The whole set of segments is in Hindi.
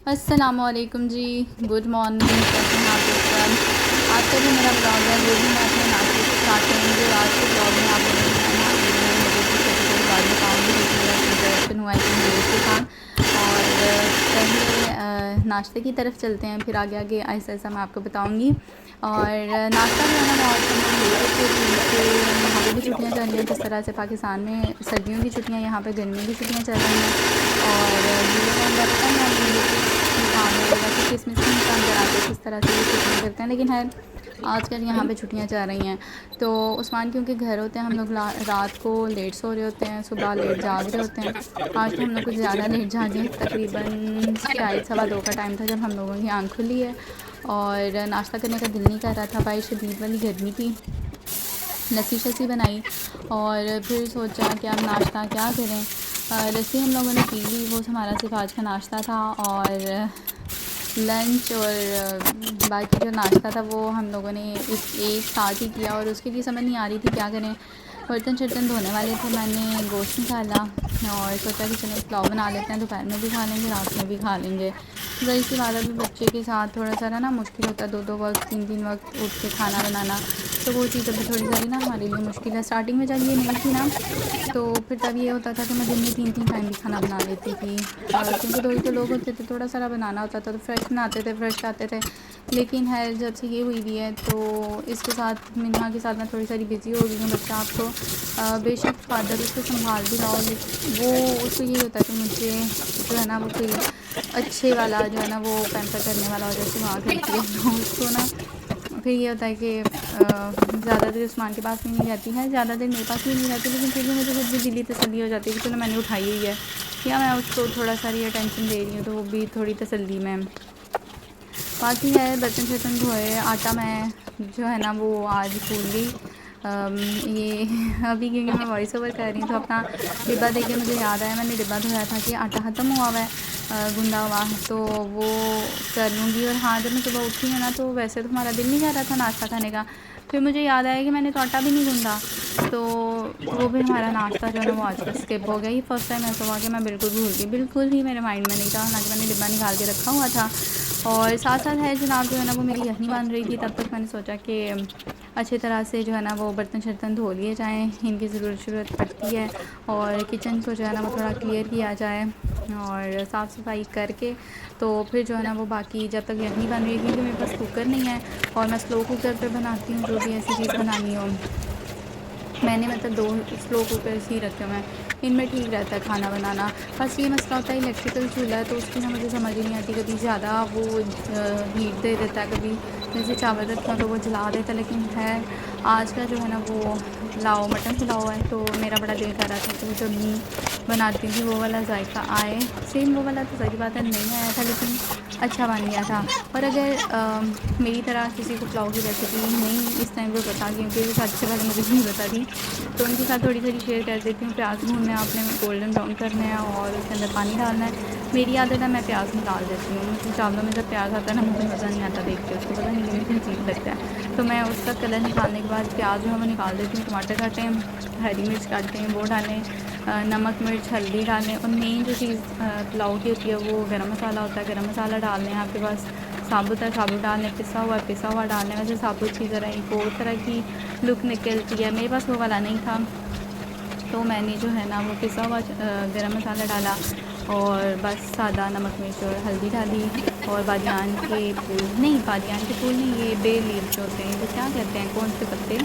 अस्सलामुअलैकुम जी। गुड मॉर्निंग, कैसे हैं आप लोग सब। आज का जो मेरा ब्लॉग है वो भी मैं अपने नाश्ते से स्टार्ट करूँगी और आज के ब्लॉग में आप लोगों को मैं ना एक नई मज़े की छोटी छोटी बात बताऊँगी क्योंकि मेरा इंट्रोडक्शन हुआ है कि मेरे के साथ। और पहले नाश्ते की तरफ चलते हैं, फिर आगे आगे ऐसा ऐसा मैं आपको बताऊँगी। और नाश्ता जो है ना बहुत हम लोग लेट उठे क्योंकि यहाँ पे भी छुट्टियाँ चल रही हैं, जिस तरह से पाकिस्तान में सर्दियों की छुट्टियाँ, यहाँ पे गर्मियों की छुट्टियाँ चल रही हैं। और ये टाइम बचपन है ये इंसान वगैरह कि किसमिस की इंसान कराते किस तरह से ये छुट्टियाँ करते हैं, लेकिन है आजकल यहाँ पे छुट्टियाँ चल रही हैं तो उस्मान क्योंकि घर होते हैं, हम लोग रात को लेट सो रहे होते हैं, सुबह लेट जाग रहे होते हैं। आज तो हम लोग कुछ ज़्यादा लेट जागे, तकरीबन शायद 2:15 का टाइम था जब हम लोगों की आँख खुली है। और नाश्ता करने का दिल नहीं कर रहा था भाई, शदीद वाली गर्मी थी। लस्सी शस्सी बनाई और फिर सोचा कि अब नाश्ता क्या करें। लस्सी हम लोगों ने पी ली, वो हमारा सिर्फ आज का नाश्ता था। और लंच और बाकी जो नाश्ता था वो हम लोगों ने एक साथ ही किया और उसके लिए समझ नहीं आ रही थी क्या करें। बर्तन शर्तन धोने वाले थे, मैंने गोश्त निकाला और सोचा कि चलो पुलाव बना लेते हैं, दोपहर में भी खा लेंगे, रात में भी खा लेंगे। वही सी बात है, अभी बच्चे के साथ थोड़ा सा ना मुश्किल होता है, 2-2 वक्त 3-3 वक्त उठ के खाना बनाना, तो वो चीज़ अभी थोड़ी सारी ना हमारे लिए मुश्किल है। स्टार्टिंग में जब ये नहीं थी ना तो फिर तब ये होता था कि मैं दिन में 3-3 टाइम भी खाना बना लेती थी, क्योंकि 2 ही तो लोग होते थे, थोड़ा सारा बनाना होता था तो फ्रेश बनाते थे, फ्रेश खाते थे। लेकिन है जब से ये हुई भी है तो इसके साथ मिन्हा के साथ मैं थोड़ी सारी बिज़ी हो गई हूँ। बच्चा आपको बेशक फादर उसको संभाल भी रहा हो, लेकिन वो उसको ये होता है कि मुझे जो है ना वो कोई अच्छे वाला जो है ना वो पैम्पर करने वाला हो, जैसे वहाँ करती है तो उसको ना फिर ये होता है कि ज़्यादा देर उस्मान के पास भी नहीं रहती है, ज़्यादा देर मेरे पास भी नहीं रहती, लेकिन फिर भी मुझे खुद भी दिली तसल्ली हो जाती है कि चलो मैंने उठाई हुई है या मैं उसको थोड़ा सारी अटेंशन दे रही हूँ, तो वो भी थोड़ी तसल्ली में। बाकी है बर्तन शर्तन धोए, आटा मैं जो है ना वो आज भूल गई। ये अभी क्योंकि मैं वॉइस ओवर कर रही हूँ तो अपना डिब्बा देख के मुझे याद आया, मैंने डिब्बा धोया था कि आटा ख़त्म हुआ हुआ है गुंदा हुआ, तो वो कर लूँगी। और हाँ, जब मैं सुबह उठी हूँ ना तो वैसे तो हमारा दिल नहीं कर रहा था नाश्ता खाने का, फिर मुझे याद आया कि मैंने तो आटा भी नहीं गूँधा, तो वो भी हमारा नाश्ता जो है ना वो आज का स्किप हो गया। ये फर्स्ट टाइम ऐसा हुआ कि मैं बिल्कुल भूल गई, बिल्कुल ही मेरे माइंड में नहीं था, हालांकि मैंने डिब्बा निकाल के रखा हुआ था। और साथ साथ है जनाब जो है ना वो मेरी यखनी बन रही थी, तब तक मैंने सोचा कि अच्छी तरह से जो है ना वो बर्तन शर्तन धो लिए जाएँ, इनकी ज़रूरत पड़ती है। और किचन को जो है ना वो थोड़ा क्लियर किया जाए और साफ़ सफाई करके तो फिर जो है ना वो बाकी जब तक यखनी बन रही है, क्योंकि मेरे पास कुकर नहीं है और मैं स्लो कुकर पे बनाती हूँ जो भी ऐसी चीज़ बनानी हो। मैंने मतलब 2 स्लो कुकर्स ही रखे हुए हैं, इनमें ठीक रहता है खाना बनाना। बस ये मसला होता है इलेक्ट्रिकल चूल्हा है तो उसकी ना मुझे समझ ही नहीं आती, कभी ज़्यादा वो हीट दे देता है, कभी जैसे चावल रखता तो वो जला देता है। लेकिन है आज का जो है ना वो पुलाव, मटन पुलाव है, तो मेरा बड़ा दिल कर रहा था कि जब बनाती थी वो वाला जायका आए। सेम वो वाला तो सही बात है नहीं आया था, लेकिन अच्छा बन गया था। और अगर मेरी तरह किसी को पुलाव की रेसिपी नहीं इस टाइम पे पता, क्योंकि सबसे पहले मुझे नहीं पता थी, तो उनके साथ थोड़ी थोड़ी शेयर कर देती हूँ। प्याज भूनना है आपने, गोल्डन ब्राउन करना है और उसके अंदर पानी डालना है। मेरी आदत है मैं प्याज निकाल देती हूँ, मुझे चावलों में जब प्याज आता है ना मुझे मज़ा नहीं आता देख के, उसको पता नहीं मुझे अजीब लगता है, तो मैं उसका कलर निकालने के बाद प्याज जो है वो निकाल देती हूँ। टमाटर काटें, हरी मिर्च काटते हैं वो डालें, नमक मिर्च हल्दी डालें, और मेन जो चीज़ पुलाव की होती है वो गरम मसाला होता है। गरम मसाला डालने हैं आपके पास, साबुत है साबुत डालने, पिसा हुआ डालने। वैसे साबुत की ज़रा एक और तरह की लुक निकलती है, मेरे पास वो वाला नहीं था, तो मैंने जो है ना वो पिसा हुआ गरम मसाला डाला और बस सादा नमक मिर्च और हल्दी डाली। और बादियान के फूल नहीं, ये बे लीव जो होते हैं, वो क्या कहते हैं, कौन से पत्ते,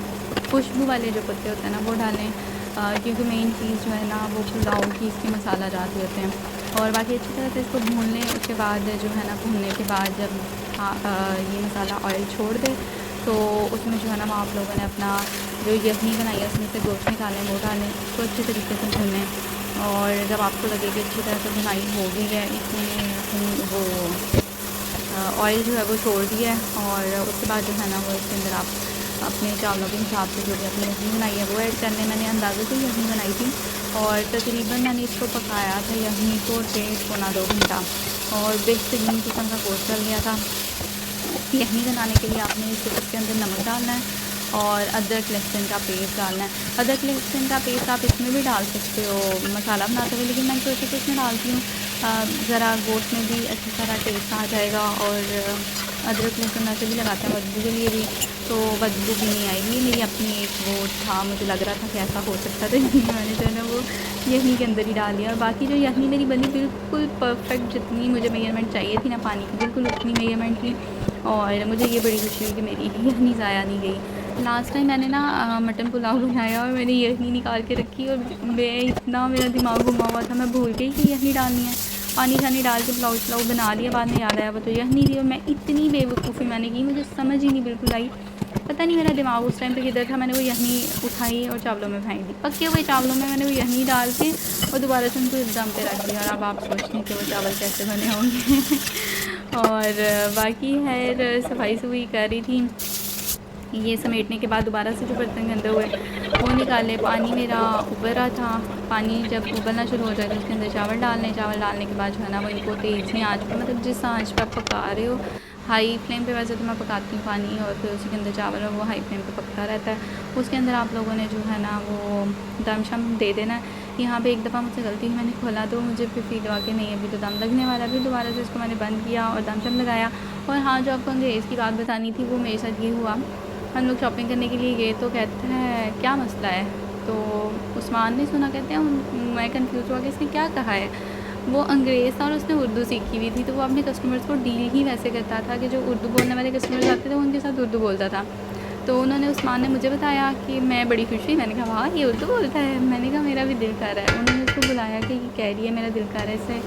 खुशबू वाले जो पत्ते होते हैं ना वो डालें, क्योंकि मेन चीज़ जो है ना वो पुलाव की इसके मसाला जाते होते हैं। और बाकी अच्छी तरह से इसको भून लें। उसके बाद जो है ना भूनने के बाद जब ये मसाला ऑयल छोड़ दे तो उसमें जो है ना आप लोगों ने अपना जो यखनी बनाई है उसमें से गोश्त निकालें, वो डालें, उसको अच्छे तरीके से भूनें। और जब आपको लगे कि अच्छी तरह से भुनाई हो गई है, इसमें वो ऑयल जो है वो छोड़ दिया है और उसके बाद जो है ना वो इसके अंदर आप अपने चावलों के हिसाब से जो भी अपनी यखनी बनाई है वो ऐड करने। मैंने अंदाज़े से यखनी बनाई थी और तकरीबन मैंने इसको पकाया था यखनी को 1.5-2 घंटा और बेहतरीन किस्म का गोश्त चल गया था। यखनी बनाने के लिए आपने इसके अंदर नमक डालना है और अदरक लहसुन का पेस्ट डालना है। अदरक लहसुन का पेस्ट आप इसमें भी डाल सकते हो मसाला बनाते हुए, लेकिन मैं सोची कि इसमें डालती हूँ ज़रा गोश्त में भी अच्छी तरह टेस्ट आ जाएगा। और अदरक लहसुन ऐसे भी लगाते हैं बदबू के लिए भी, तो बदबू भी नहीं आएगी। मेरी अपनी एक वो था, मुझे लग रहा था कि ऐसा हो सकता था, इसलिए मैंने जो है ना वो यखनी के अंदर ही डाल दिया। और बाकी जो यखनी मेरी बनी बिल्कुल परफेक्ट, जितनी मुझे मेजरमेंट चाहिए थी ना पानी की, बिल्कुल उतनी मेजरमेंट थी। और मुझे ये बड़ी खुशी हुई कि मेरी यखनी ज़ाया नहीं गई। लास्ट टाइम मैंने ना मटन पुलाव बनाया और मैंने यखनी निकाल के रखी, और मैं इतना मेरा दिमाग घुमा हुआ था, मैं भूल गई कि यखनी डालनी है। पानी शानी डाल के पुलाव बना लिया, बाद में याद आया वो तो यखनी थी। और मैं इतनी बेवकूफ़ी मैंने की, मुझे समझ ही नहीं बिल्कुल आई, पता नहीं मेरा दिमाग उस टाइम पे किधर था। मैंने वो यखनी उठाई और चावलों में फेंक दी। पके हुए चावलों में मैंने वो यखनी डाल के और दोबारा से उनको दम पे रख दिया। और अब आप सोचते हैं कि वो चावल कैसे बने होंगे। और बाकी है सफाई सफाई कर रही थी। ये समेटने के बाद दोबारा से जो बर्तन गंदे हुए वो निकाले। पानी मेरा उबल रहा था, पानी जब उबलना शुरू हो जाए तो उसके अंदर चावल डालने के बाद जो है ना वो इनको तेज़ी आंच पर, मतलब जिस आंच पर आप पका रहे हो, हाई फ्लेम पे वैसे तो मैं पकाती हूँ पानी, और फिर उसके अंदर चावल और वो हाई फ्लेम पे पकता रहता है। उसके अंदर आप लोगों ने जो है ना वो दम शम दे देना। यहाँ पे एक दफ़ा मुझसे गलती हुई, मैंने खोला तो मुझे फिर फील हुआ कि नहीं अभी तो दम लगने वाला। फिर दोबारा से इसको मैंने बंद किया और दम शम लगाया। और हाँ, जो आपको अंग्रेज़ की बात बतानी थी वो मेरे साथ ये हुआ। हम लोग शॉपिंग करने के लिए गए तो कहते हैं क्या मसला है, तो उस्मान ने सुना, कहते हैं मैं कंफ्यूज हुआ कि इसने क्या कहा है। वो अंग्रेज़ था और उसने उर्दू सीखी हुई थी, तो वो अपने कस्टमर्स को डील ही वैसे करता था कि जो उर्दू बोलने वाले कस्टमर्स आते थे वो उनके साथ उर्दू बोलता था। तो उन्होंने उस्मान ने मुझे बताया कि मैं बड़ी खुश हुई, मैंने कहा वाह ये उर्दू बोलता है। मैंने कहा मेरा भी दिल कर रहा है। उन्होंने उसको बुलाया कि ये कह रही है मेरा दिल कर रहा है इससे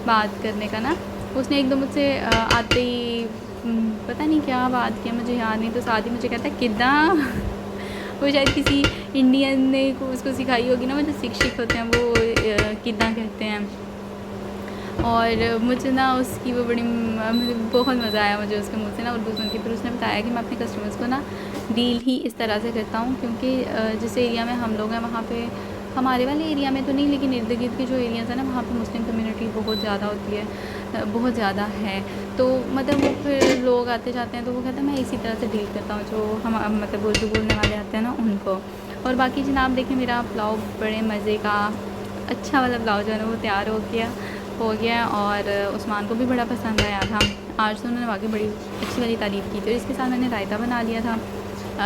बात करने का ना। उसने एकदम मुझसे आते ही पता नहीं क्या बात किया, मुझे याद नहीं। तो साथ ही मुझे कहता है किदा। वो शायद किसी इंडियन ने उसको सिखाई होगी ना, वो जो शिक्षक होते हैं वो किदा कहते हैं। और मुझे ना उसकी वो बड़ी मुझे बहुत मज़ा आया मुझे उसके मुँह से ना उर्दू सुन के। फिर उसने बताया कि मैं अपने कस्टमर्स को ना डील ही इस तरह से करता हूँ, क्योंकि जिस एरिया में हम लोग हैं वहाँ पे, हमारे वाले एरिया में तो नहीं लेकिन इर्द गिर्द के जो एरियाज़ हैं ना वहाँ पे मुस्लिम कम्युनिटी बहुत ज़्यादा होती है, बहुत ज़्यादा है। तो मतलब वो फिर लोग आते जाते हैं तो वो कहते हैं मैं इसी तरह से डील करता हूँ जो हम मतलब उर्दू बोलने वाले आते हैं ना उनको। और बाकी जनाब देखें मेरा पुलाव बड़े मज़े का अच्छा वाला पुलाव जो है ना वो तैयार हो गया और उस्मान को भी बड़ा पसंद आया था। आज तो उन्होंने वाकई बड़ी अच्छी वाली तारीफ़ की थी। और इसके साथ मैंने रायता बना लिया था।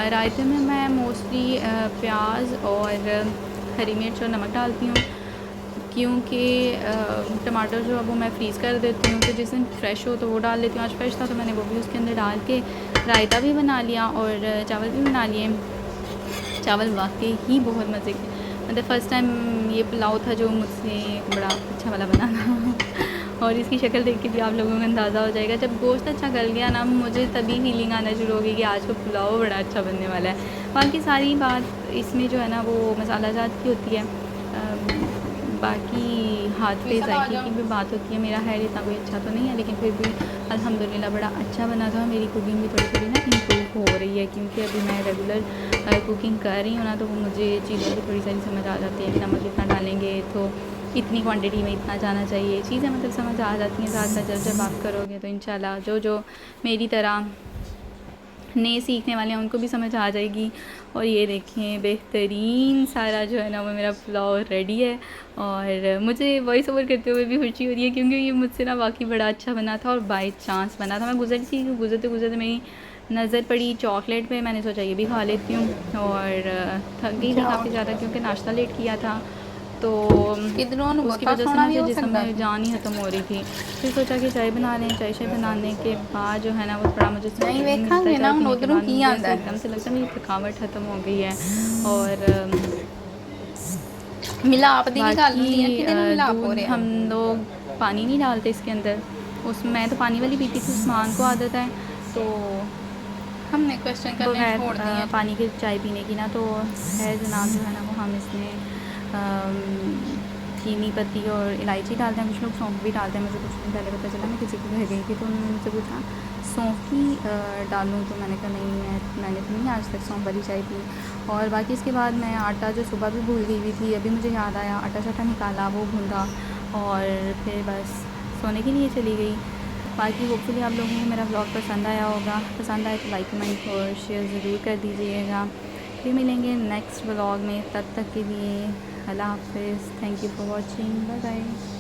रायते में मैं मोस्टली प्याज और हरी मिर्च और नमक डालती हूँ, क्योंकि टमाटर जो है वो मैं फ्रीज़ कर देती हूँ, तो जिस दिन फ्रेश हो तो वो डाल लेती हूँ। आज फ्रेश था तो मैंने वो भी उसके अंदर डाल के रायता भी बना लिया और चावल भी बना लिए। चावल वाकई ही बहुत मज़े के, मतलब फ़र्स्ट टाइम ये पुलाव था जो मुझसे बड़ा अच्छा वाला बना था। और इसकी शक्ल देख के भी आप लोगों को अंदाज़ा हो जाएगा, जब गोश्त अच्छा गल गया ना मुझे तभी फीलिंग आना शुरू हो गई कि आज का पुलाव बड़ा अच्छा बनने वाला है। बाकी सारी बात इसमें जो है ना वो मसाला जात की होती है, बाकी हाथ पे जायके की भी बात होती है। मेरा हैर इतना कोई अच्छा तो नहीं है, लेकिन फिर भी अल्हम्दुलिल्लाह बड़ा अच्छा बना था। मेरी कुकिंग भी थोड़ी थोड़ी ना इम्प्रूव हो रही है, क्योंकि अभी मैं रेगुलर कुकिंग कर रही हूँ ना, तो वो मुझे चीज़ें भी थोड़ी सारी समझ आ जाती है कि नमक इतना डालेंगे तो इतनी क्वांटिटी में इतना जाना चाहिए, चीज़ें मतलब समझ आ जाती हैं। साथ साथ जब आप करोगे तो इंशाल्लाह जो मेरी तरह नए सीखने वाले हैं उनको भी समझ आ जाएगी। और ये देखें बेहतरीन सारा जो है ना वो मेरा पुलाव रेडी है। और मुझे वॉइस ओवर करते हुए भी खुशी हो रही है, क्योंकि ये मुझसे ना वाकई बड़ा अच्छा बना था और बाई चांस बना था। मैं गुजरी थी, गुजरते गुजरते मेरी नज़र पड़ी चॉकलेट पे, मैंने सोचा ये भी खा लेती हूँ। और थक गई थी काफ़ी ज़्यादा क्योंकि नाश्ता लेट किया था, तो उसकी वजह से ना फिर जिसम में जान ही ख़त्म हो रही थी। फिर सोचा कि चाय बना लें। चाय बनाने के बाद जो है ना वो थोड़ा मुझे नहीं वेखांगे ना हम उधरों की आंदा है, एकदम से लगता है मेरी थकावट ख़त्म हो गई है। और मिलाप दी भी गल होंदी है कि बाकी मिलाप हो दूध रहा हम है। लोग पानी नहीं डालते इसके अंदर, मैं तो पानी वाली पीती थी, उस्मान को आदत है तो हमने क्वेश्चन करने बगैर छोड़ दिए। पानी की चाय पीने की ना। तो है जनाब जो है ना वो हम इसमें चीनी पत्ती और इलायची डालते हैं, कुछ लोग सौंफ भी डालते हैं। मुझे कुछ दिन पहले पता चला, मैं किसी के घर गई थी तो उन्होंने मुझसे पूछा सौंफ ही डालूँ, तो मैंने कहा नहीं मैंने तो नहीं आज तक सौंफ वाली चाय पी। और बाकी इसके बाद मैं आटा जो सुबह भी भूल गई हुई थी, अभी मुझे याद आया, आटा शाटा निकाला, वो गूँधा और फिर बस सोने के लिए चली गई। बाकी होपफुली आप लोगों को मेरा ब्लॉग पसंद आया होगा। पसंद आए तो लाइक कमेंट और शेयर ज़रूर कर दीजिएगा। फिर मिलेंगे नेक्स्ट ब्लॉग में, तब तक के लिए अल्लाह हाफ़िज़। Thank you for watching, bye bye.